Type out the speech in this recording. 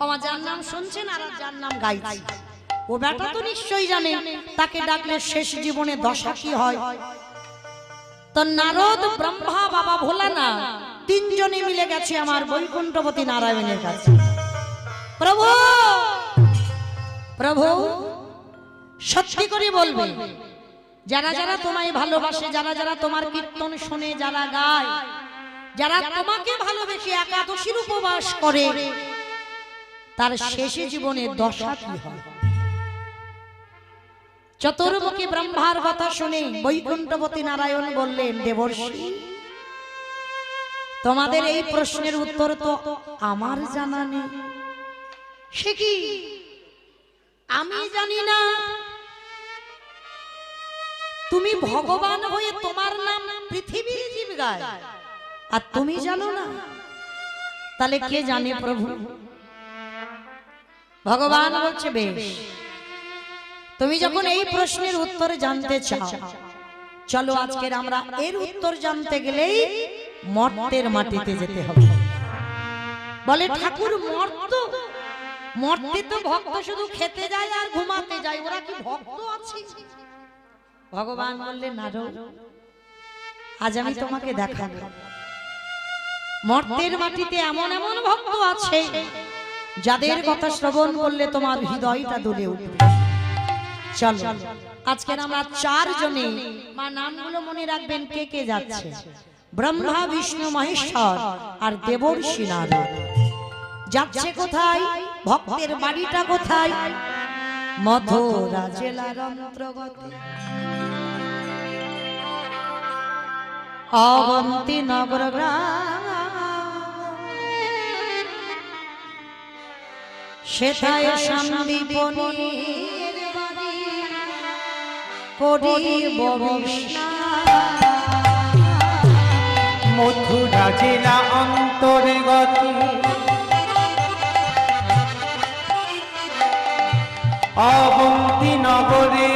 আমার যার নাম শুনছেন আর যার নাম গাইছি, ও বেটা তো নিশ্চয়ই জানে তাকে ডাকলে শেষ জীবনে দশা কি হয়। তো নারদ, ব্রহ্মা, বাবা ভোলানাথ তিনজনে মিলে গেছে আমার বৈকুণ্ঠপতি নারায়ণের কাছে। প্রভু প্রভু সত্যি করে বলবে, যারা যারা তোমায় ভালোবাসে, যারা যারা তোমার কীর্তন শোনে, যারা গায়, যারা তোমাকে ভালোবেসে একাদশীর উপবাস করে, তার শেষে জীবনে দশা কি হয়? চতুর্মুখী ব্রহ্মার কথা শুনে বৈকুণ্ঠপতি নারায়ণ বললেন, দেবর্ষি, তোমাদের এই প্রশ্নের উত্তর তো আমার জানা নেই। সে কি আমি জানি না? তুমি ভগবান হয়ে তোমার নাম পৃথিবীর জীব গায়, আর তুমি জানো না? তাহলে কে জানে প্রভু? ভগবান বলছে, বেশ, তুমি যখন এই প্রশ্নের উত্তর জানতে চাও, চলো আজকের আমরা এর উত্তর জানতে গেলেই মর্তের মাটিতে যেতে হবে। বলে, ঠাকুর, মর্তে তো ভক্ত শুধু খেতে যায় আর ঘুমাতে যায়, ওরা কি ভক্ত আছে? ভগবান বললেন, নারদ, আজ আমি তোমাকে দেখাবো মর্তের মাটিতে এমন এমন ভক্ত আছে যাদের কথা শ্রবণ করলে তোমার হৃদয়টা দুলে উঠবে। চলো আজকে আমরা চারজনে, মা নামগুলো মনে রাখবেন কে কে যাচ্ছে। ব্রহ্মা, বিষ্ণু, মহেশ্বর আর দেবর্ষি নারদ যাচ্ছে কোথায়? ভক্তের বাড়িটা কোথায়? মথুরা জেলার অন্তর্গত অবন্তী নগর গ্রাম, সেথায় সন্দীপনীর বাড়ি করিব মথুরা জেলা অন্তর্গত অবন্তী নগরে